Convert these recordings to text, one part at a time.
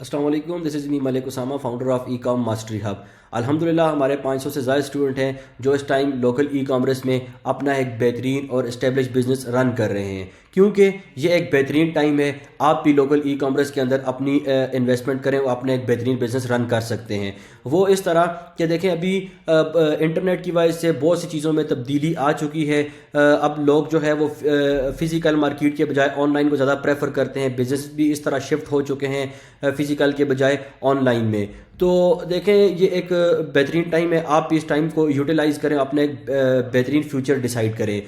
السلام علیکم، this is me Malik Usama, founder of ecom mastery hub. الحمدللہ ہمارے 500 سے زائد اسٹوڈنٹ ہیں جو اس ٹائم لوکل ای کامرس میں اپنا ایک بہترین اور اسٹیبلش بزنس رن کر رہے ہیں، کیونکہ یہ ایک بہترین ٹائم ہے۔ آپ بھی لوکل ای کامرس کے اندر اپنی انویسٹمنٹ کریں اور اپنا ایک بہترین بزنس رن کر سکتے ہیں۔ وہ اس طرح کہ دیکھیں ابھی انٹرنیٹ کی وجہ سے بہت سی چیزوں میں تبدیلی آ چکی ہے۔ اب لوگ جو ہے وہ فزیکل مارکیٹ کے بجائے آن لائن کو زیادہ پریفر کرتے ہیں، بزنس بھی اس طرح شفٹ ہو چکے ہیں فزیکل کے بجائے آن لائن میں۔ تو دیکھیں یہ ایک بہترین ٹائم ہے، آپ بھی اس ٹائم کو یوٹیلائز کریں، اپنے ایک بہترین فیوچر ڈیسائیڈ کریں۔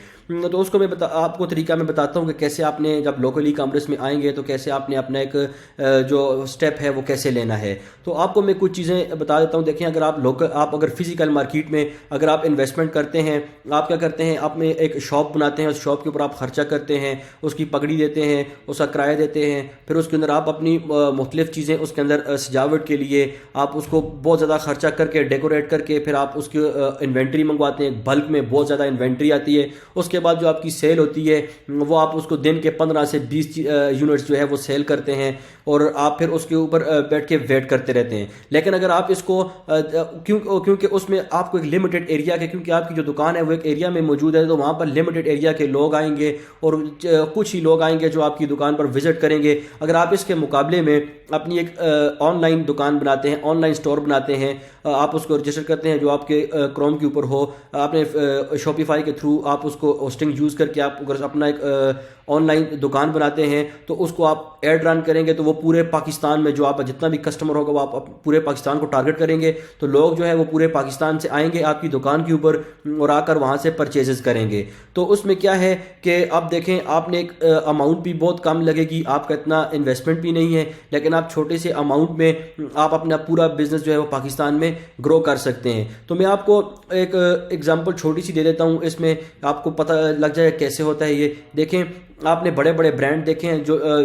تو اس کو میں آپ کو طریقہ میں بتاتا ہوں کہ کیسے آپ نے جب لوکل ای کامرس میں آئیں گے تو کیسے آپ نے اپنا ایک جو اسٹیپ ہے وہ کیسے لینا ہے۔ تو آپ کو میں کچھ چیزیں بتا دیتا ہوں۔ دیکھیں اگر آپ اگر فزیکل مارکیٹ میں اگر آپ انویسٹمنٹ کرتے ہیں، آپ کیا کرتے ہیں، آپ میں ایک شاپ بناتے ہیں، اس شاپ کے اوپر آپ خرچہ کرتے ہیں، اس کی پگڑی دیتے ہیں، اس کا کرایہ دیتے ہیں، پھر اس کے اندر آپ اپنی مختلف چیزیں اس کے اندر سجاوٹ کے لیے آپ اس کو بہت زیادہ خرچہ کر کے ڈیکوریٹ کر کے پھر آپ اس کی انوینٹری منگواتے ہیں، بلک میں بہت زیادہ انوینٹری آتی ہے۔ اس کے بعد جو آپ کی سیل ہوتی ہے وہ آپ اس کو دن کے 15 سے 20 یونٹس جو ہے وہ سیل کرتے ہیں اور آپ پھر اس کے اوپر بیٹھ کے ویٹ کرتے رہتے ہیں۔ لیکن اگر آپ اس کو کیونکہ اس میں آپ کو ایک لمیٹڈ ایریا کے، کیونکہ آپ کی جو دکان ہے وہ ایک ایریا میں موجود ہے، تو وہاں پر لمیٹڈ ایریا کے لوگ آئیں گے اور کچھ ہی لوگ آئیں گے جو آپ کی دکان پر وزٹ کریں گے۔ اگر آپ اس کے مقابلے میں اپنی ایک آن لائن دکان بناتے ہیں، آن لائن اسٹور بناتے ہیں، آپ اس کو رجسٹر کرتے ہیں جو آپ کے کروم کے اوپر ہو، آپ نے شاپیفائی کے تھرو آپ اس کو ہوسٹنگ یوز کر کے آپ اگر اپنا ایک آن لائن دکان بناتے ہیں تو اس کو آپ ایڈ رن کریں گے تو وہ پورے پاکستان میں جو آپ جتنا بھی کسٹمر ہوگا وہ آپ پورے پاکستان کو ٹارگٹ کریں گے، تو لوگ جو ہے وہ پورے پاکستان سے آئیں گے آپ کی دکان کے اوپر اور آ کر وہاں سے پرچیزز کریں گے۔ تو اس میں کیا ہے کہ اب دیکھیں آپ نے ایک اماؤنٹ بھی بہت کم لگے گی، آپ کا اتنا انویسٹمنٹ بھی نہیں ہے، لیکن آپ چھوٹے سے اماؤنٹ میں آپ اپنا پورا بزنس جو ہے وہ پاکستان میں گرو کر سکتے ہیں۔ تو میں آپ کو ایک ایگزامپل چھوٹی سی دے دیتا ہوں، اس میں آپ کو پتہ لگ جائے کیسے ہوتا ہے یہ۔ دیکھیں آپ نے بڑے بڑے برانڈ دیکھے ہیں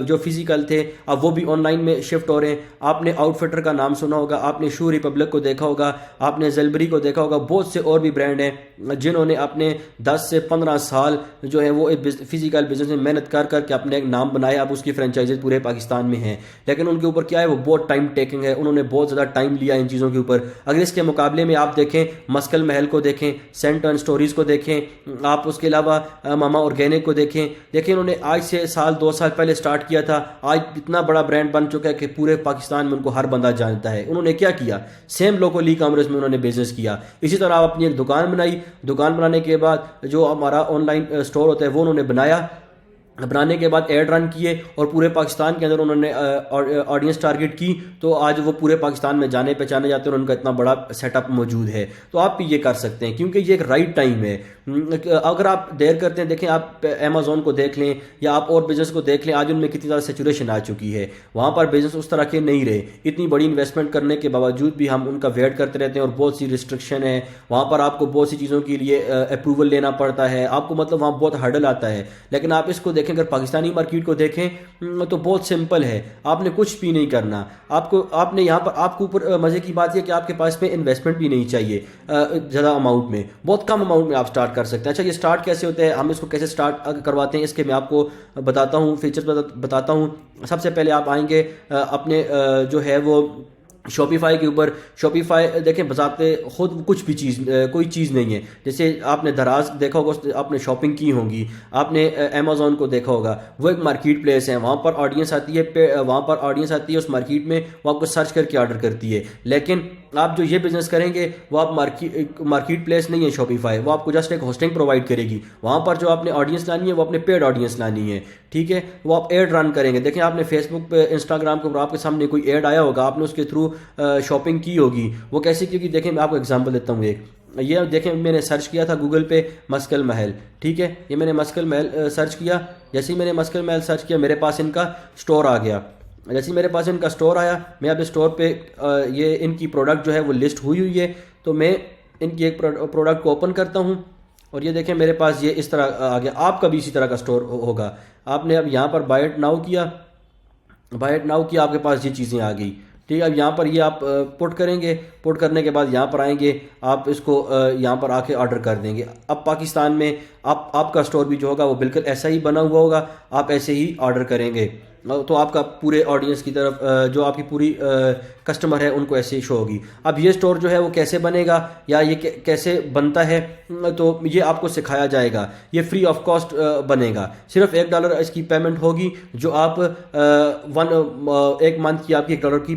جو فزیکل تھے، اب وہ بھی آن لائن میں شفٹ ہو رہے ہیں۔ آپ نے آؤٹ فٹر کا نام سنا ہوگا، آپ نے شو ریپبلک کو دیکھا ہوگا، آپ نے زلبری کو دیکھا ہوگا، بہت سے اور بھی برانڈ ہیں جنہوں نے اپنے 10 سے 15 سال جو ہے وہ فزیکل بزنس میں محنت کر کر کے اپنے ایک نام بنایا، اب اس کی فرینچائزز پورے پاکستان میں ہیں، لیکن ان کے اوپر کیا ہے وہ بہت ٹائم ٹیکنگ ہے، انہوں نے بہت زیادہ ٹائم لیا ان چیزوں کے اوپر۔ اگر اس کے مقابلے میں آپ دیکھیں مسکل محل کو دیکھیں، سینٹ اینڈ اسٹوریز کو دیکھیں، آپ اس کے علاوہ ماما آرگینک کو دیکھیں انہوں نے آج سے سال 2 سال پہلے سٹارٹ کیا تھا، آج اتنا بڑا برانڈ بن چکا ہے کہ پورے پاکستان میں ان کو ہر بندہ جانتا ہے۔ انہوں نے کیا کیا، سیم لوکل ای کامرس میں انہوں نے بزنس کیا۔ اسی طرح آپ اپنی ایک دکان بنائی، دکان بنانے کے بعد جو ہمارا آن لائن اسٹور ہوتا ہے وہ انہوں نے بنانے کے بعد ایڈ رن کیے اور پورے پاکستان کے اندر انہوں نے آڈینس ٹارگٹ کی، تو آج وہ پورے پاکستان میں جانے پہچانے جاتے ہیں اور ان کا اتنا بڑا سیٹ اپ موجود ہے۔ تو آپ بھی یہ کر سکتے ہیں کیونکہ یہ ایک رائٹ ٹائم ہے۔ اگر آپ دیر کرتے ہیں، دیکھیں آپ امیزون کو دیکھ لیں یا آپ اور بزنس کو دیکھ لیں، آج ان میں کتنی زیادہ سیچوریشن آ چکی ہے، وہاں پر بزنس اس طرح کے نہیں رہے۔ اتنی بڑی انویسٹمنٹ کرنے کے باوجود بھی ہم ان کا ویٹ کرتے رہتے ہیں اور بہت سی ریسٹرکشن ہے وہاں پر، آپ کو بہت سی چیزوں کے لیے اپروول لینا پڑتا ہے، آپ کو مطلب وہاں بہت ہرڈل آتا ہے۔ لیکن آپ اس کو دیکھیں، اگر پاکستانی مارکیٹ کو دیکھیں تو بہت سمپل ہے، آپ نے کچھ بھی نہیں کرنا، آپ نے یہاں پر آپ کو اوپر مزے کی بات یہ کہ آپ کے پاس میں انویسٹمنٹ بھی نہیں چاہیے زیادہ اماؤنٹ میں، بہت کم اماؤنٹ میں آپ سٹارٹ کر سکتے ہیں۔ اچھا یہ سٹارٹ کیسے ہوتا ہے، ہم اس کو کیسے سٹارٹ کرواتے ہیں، اس کے میں آپ کو بتاتا ہوں، فیچرز بتاتا ہوں۔ سب سے پہلے آپ آئیں گے اپنے جو ہے وہ شاپیفائی کے اوپر۔ شاپیفائی دیکھیں بذات خود کچھ بھی کوئی چیز نہیں ہے، جیسے آپ نے دراز دیکھا ہوگا، آپ نے شاپنگ کی ہوگی، آپ نے امیزون کو دیکھا ہوگا، وہ ایک مارکیٹ پلیس ہے، وہاں پر آڈینس آتی ہے، اس مارکیٹ میں وہ آپ کو سرچ کر کے آرڈر کرتی ہے۔ لیکن آپ جو یہ بزنس کریں گے وہ آپ مارکیٹ پلیس نہیں ہے شاپیفائی، وہ آپ کو جسٹ ایک ہوسٹنگ پرووائڈ کرے گی، وہاں پر جو آپ نے آڈینس لانی ہے وہ اپنے پیڈ آڈینس لانی ہے، ٹھیک ہے، وہ آپ ایڈ رن کریں گے۔ دیکھیں آپ نے فیس بک پہ، انسٹاگرام کے اوپر آپ کے سامنے کوئی ایڈ آیا ہوگا، آپ نے اس کے تھرو شاپنگ کی ہوگی، وہ کیسے کی ہوگی، دیکھیں میں آپ کو اگزامپل دیتا ہوں ایک۔ یہ دیکھیں میں نے سرچ کیا تھا گوگل پہ مسکل محل، ٹھیک ہے، یہ میں نے مسکل محل سرچ کیا، جیسے ہی میں نے مسکل محل سرچ کیا میرے پاس ان کا سٹور آ گیا۔ جیسے میرے پاس ان کا سٹور آیا، میں اب سٹور پہ یہ ان کی پروڈکٹ جو ہے وہ لسٹ ہوئی ہے، تو میں ان کی ایک پروڈکٹ کو اوپن کرتا ہوں اور یہ دیکھیں میرے پاس یہ اس طرح آ گیا۔ آپ کا بھی اسی طرح کا سٹور ہوگا، آپ نے اب یہاں پر بائی اٹ ناؤ کیا، آپ کے پاس یہ چیزیں آ گئی، ٹھیک ہے۔ اب یہاں پر یہ آپ پٹ کریں گے، پٹ کرنے کے بعد یہاں پر آئیں گے، آپ اس کو یہاں پر آ کے آرڈر کر دیں گے۔ اب پاکستان میں آپ کا سٹور بھی جو ہوگا وہ بالکل ایسا ہی بنا ہوا ہوگا، آپ ایسے ہی آرڈر کریں گے۔ تو آپ کا پورے آڈینس کی طرف جو آپ کی پوری کسٹمر ہے ان کو ایسے شو ہوگی. اب یہ اسٹور جو ہے وہ کیسے بنے گا یا یہ کیسے بنتا ہے تو یہ آپ کو سکھایا جائے گا. یہ فری آف کاسٹ بنے گا, صرف $1 اس کی پیمنٹ ہوگی جو آپ ایک منتھ کی آپ کی $1 کی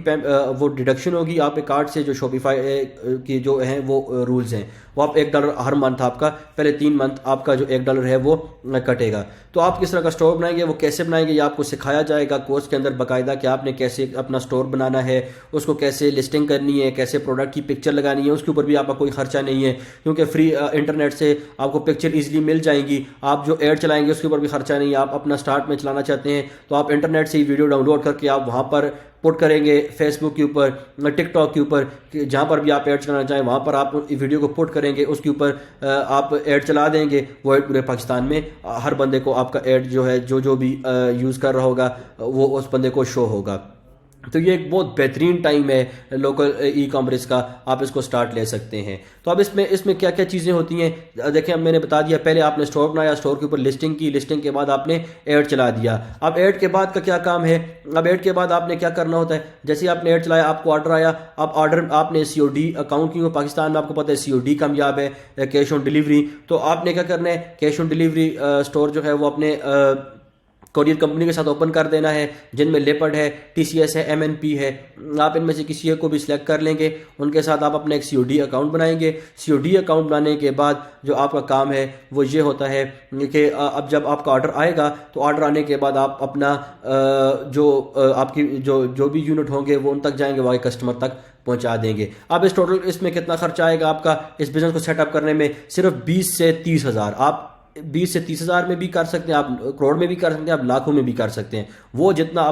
وہ ڈیڈکشن ہوگی آپ کے کارڈ سے. جو شاپیفائی کی جو ہیں وہ رولز ہیں وہ آپ $1 ہر منتھ آپ کا پہلے 3 منتھ آپ کا جو $1 ہے وہ کٹے گا. تو آپ کس طرح کا اسٹور بنائیں گے, وہ کیسے بنائیں گے, یہ آپ کو سکھایا جائے گا کورس کے اندر باقاعدہ کہ آپ نے کیسے اپنا اسٹور بنانا ہے, اس کو کیسے لسٹنگ کرنی ہے, کیسے پروڈکٹ کی پکچر لگانی ہے. اس کے اوپر بھی آپ کا کوئی خرچہ نہیں ہے کیونکہ فری انٹرنیٹ سے آپ کو پکچر ایزیلی مل جائیں گی. آپ جو ایڈ چلائیں گے اس کے اوپر بھی خرچہ نہیں ہے. آپ اپنا اسٹارٹ میں چلانا چاہتے ہیں تو آپ انٹرنیٹ سے ہی ویڈیو ڈاؤن لوڈ کر کے آپ وہاں پر پوٹ کریں گے, فیس بک کے اوپر, ٹک ٹاک کے اوپر, جہاں پر بھی آپ ایڈ چلانا چاہیں وہاں پر آپ ویڈیو کو پوٹ کریں گے, اس کے اوپر آپ ایڈ چلا دیں گے. وہ ایڈ پورے پاکستان میں ہر بندے کو آپ کا ایڈ جو ہے جو بھی یوز کر رہا ہوگا وہ اس بندے کو شو ہوگا. تو یہ ایک بہت بہترین ٹائم ہے لوکل ای کامرس کا, آپ اس کو سٹارٹ لے سکتے ہیں. تو اب اس میں کیا کیا چیزیں ہوتی ہیں دیکھیں, اب میں نے بتا دیا. پہلے آپ نے اسٹور بنایا, اسٹور کے اوپر لسٹنگ کی, لسٹنگ کے بعد آپ نے ایڈ چلا دیا. اب ایڈ کے بعد کا کیا کام ہے, اب ایڈ کے بعد آپ نے کیا کرنا ہوتا ہے. جیسے آپ نے ایڈ چلایا, آپ کو آرڈر آیا, اب آرڈر آپ نے COD اکاؤنٹ, کیونکہ پاکستان میں آپ کو پتہ ہے COD کامیاب ہے, کیش آن ڈیلیوری. تو آپ نے کیا کرنا ہے, کیش آن ڈیلیوری اسٹور جو ہے وہ اپنے کوریئر کمپنی کے ساتھ اوپن کر دینا ہے, جن میں لیپرڈ ہے, TCS ہے, MNP ہے. آپ ان میں سے کسی ایک کو بھی سلیکٹ کر لیں گے, ان کے ساتھ آپ اپنا ایک COD اکاؤنٹ بنائیں گے. COD اکاؤنٹ بنانے کے بعد جو آپ کا کام ہے وہ یہ ہوتا ہے کہ اب جب آپ کا آرڈر آئے گا تو آرڈر آنے کے بعد آپ اپنا جو آپ کی جو بھی یونٹ ہوں گے وہ ان تک جائیں گے, وہ کسٹمر تک پہنچا دیں گے. اب اس میں کتنا خرچہ آئے گا آپ کا اس بزنس کو سیٹ اپ کرنے میں, صرف 20 سے 30 ہزار. آپ 20 سے 30 ہزار میں بھی کر سکتے ہیں, آپ کروڑ میں بھی کر سکتے ہیں, آپ لاکھوں میں بھی کر سکتے ہیں. وہ جتنا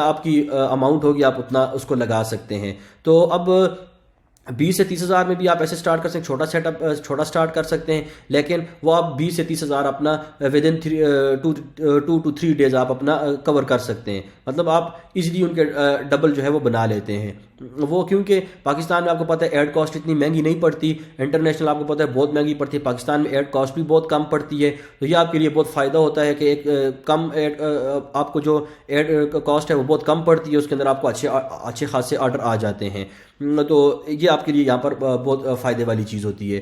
آپ کی اماؤنٹ ہوگی آپ اتنا اس کو لگا سکتے ہیں. تو اب 20 سے 30 ہزار میں بھی آپ ایسے سٹارٹ کر سکتے ہیں, چھوٹا سٹارٹ کر سکتے ہیں, لیکن وہ آپ 20 سے 30 ہزار اپنا ود ان 2 to 3 ڈیز آپ اپنا کور کر سکتے ہیں. مطلب آپ ایزیلی ان کے ڈبل جو ہے وہ بنا لیتے ہیں. وہ کیونکہ پاکستان میں آپ کو پتہ ہے ایڈ کاسٹ اتنی مہنگی نہیں پڑتی, انٹرنیشنل آپ کو پتہ ہے بہت مہنگی پڑتی ہے, پاکستان میں ایڈ کاسٹ بھی بہت کم پڑتی ہے. تو یہ آپ کے لیے بہت فائدہ ہوتا ہے کہ ایک کم ایڈ آپ کو جو ایڈ کاسٹ ہے وہ بہت کم پڑتی ہے, اس کے اندر آپ کو اچھے خاصے آرڈر آ جاتے ہیں. تو یہ آپ کے لیے یہاں پر بہت فائدے والی چیز ہوتی ہے.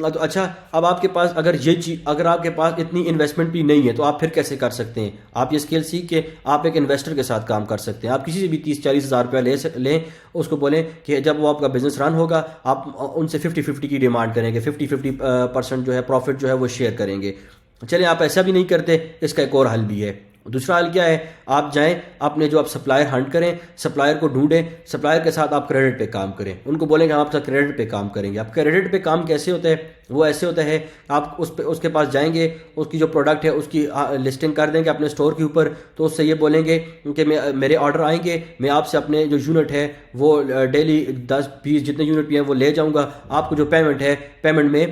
تو اچھا, اب آپ کے پاس اگر آپ کے پاس اتنی انویسٹمنٹ بھی نہیں ہے تو آپ پھر کیسے کر سکتے ہیں. آپ یہ اسکل سیکھ کے آپ ایک انویسٹر کے ساتھ کام کر سکتے ہیں. آپ کسی سے بھی 30-40 ہزار روپیہ لیں, اس کو بولیں کہ جب وہ آپ کا بزنس رن ہوگا آپ ان سے 50-50 کی ڈیمانڈ کریں گے, 50-50% جو ہے پروفٹ جو ہے وہ شیئر کریں گے. چلیں آپ ایسا بھی نہیں کرتے, اس کا ایک اور حل بھی ہے. دوسرا حل کیا ہے, آپ جائیں اپنے جو آپ سپلائر ہنٹ کریں, سپلائر کو ڈھونڈیں, سپلائر کے ساتھ آپ کریڈٹ پہ کام کریں. ان کو بولیں کہ ہم آپ کا کریڈٹ پہ کام کریں گے. اب کریڈٹ پہ کام کیسے ہوتا ہے, وہ ایسے ہوتا ہے آپ اس کے پاس جائیں گے, اس کی جو پروڈکٹ ہے اس کی لسٹنگ کر دیں گے اپنے اسٹور کے اوپر. تو اس سے یہ بولیں گے کہ میرے آرڈر آئیں گے, میں آپ سے اپنے جو یونٹ ہے وہ ڈیلی 10-20 جتنے یونٹ بھی ہیں وہ لے جاؤں گا. آپ کو جو پیمنٹ ہے, پیمنٹ میں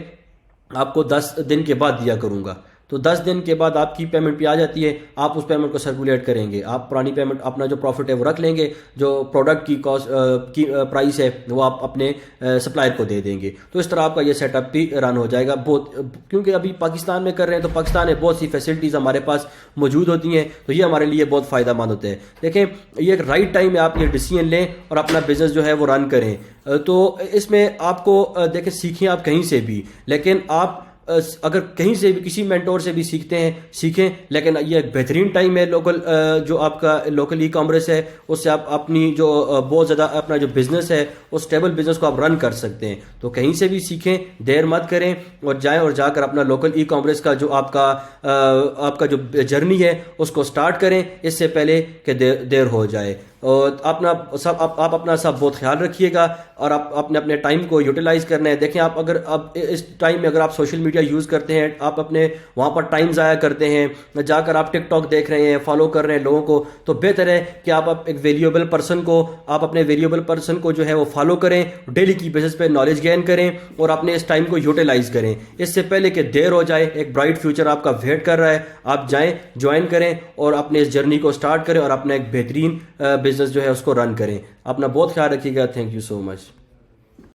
آپ کو 10 دن کے بعد دیا کروں گا. تو 10 دن کے بعد آپ کی پیمنٹ پہ آ جاتی ہے, آپ اس پیمنٹ کو سرکولیٹ کریں گے. آپ پرانی پیمنٹ اپنا جو پروفٹ ہے وہ رکھ لیں گے, جو پروڈکٹ کی کاسٹ کی پرائس ہے وہ آپ اپنے سپلائر کو دے دیں گے. تو اس طرح آپ کا یہ سیٹ اپ بھی رن ہو جائے گا. کیونکہ ابھی پاکستان میں کر رہے ہیں تو پاکستان میں بہت سی فیسلٹیز ہمارے پاس موجود ہوتی ہیں, تو یہ ہمارے لیے بہت فائدہ مند ہوتا ہے. دیکھیں یہ ایک رائٹ ٹائم ہے, آپ یہ ڈیسیژن لیں اور اپنا بزنس جو ہے وہ رن کریں. تو اس میں آپ کو دیکھیں سیکھیں آپ کہیں سے بھی, لیکن آپ اگر کہیں سے بھی کسی مینٹور سے بھی سیکھیں, لیکن یہ ایک بہترین ٹائم ہے جو آپ کا لوکل ای کامرس ہے, اس سے آپ اپنی جو بہت زیادہ اپنا جو بزنس ہے اس اسٹیبل بزنس کو آپ رن کر سکتے ہیں. تو کہیں سے بھی سیکھیں, دیر مت کریں اور جائیں اور جا کر اپنا لوکل ای کامرس کا جو آپ کا جو جرنی ہے اس کو سٹارٹ کریں, اس سے پہلے کہ دیر ہو جائے. اور آپ اپنا سب بہت خیال رکھیے گا اور آپ اپنے ٹائم کو یوٹیلائز کرنا ہے. دیکھیں آپ اگر اس ٹائم میں اگر آپ سوشل میڈیا یوز کرتے ہیں, آپ اپنے وہاں پر ٹائم ضائع کرتے ہیں, جا کر آپ ٹک ٹاک دیکھ رہے ہیں, فالو کر رہے ہیں لوگوں کو, تو بہتر ہے کہ آپ ایک ویلیوبل پرسن کو جو ہے وہ فالو کریں, ڈیلی کی بیسس پہ نالج گین کریں اور اپنے اس ٹائم کو یوٹیلائز کریں, اس سے پہلے کہ دیر ہو جائے. ایک برائٹ فیوچر آپ کا ویٹ کر رہا ہے, آپ جائیں, جوائن کریں اور اپنے اس جرنی کو سٹارٹ کریں اور اپنا ایک بہترین بزنس جو ہے اس کو رن کریں. اپنا بہت خیال رکھیے گا. Thank you so much.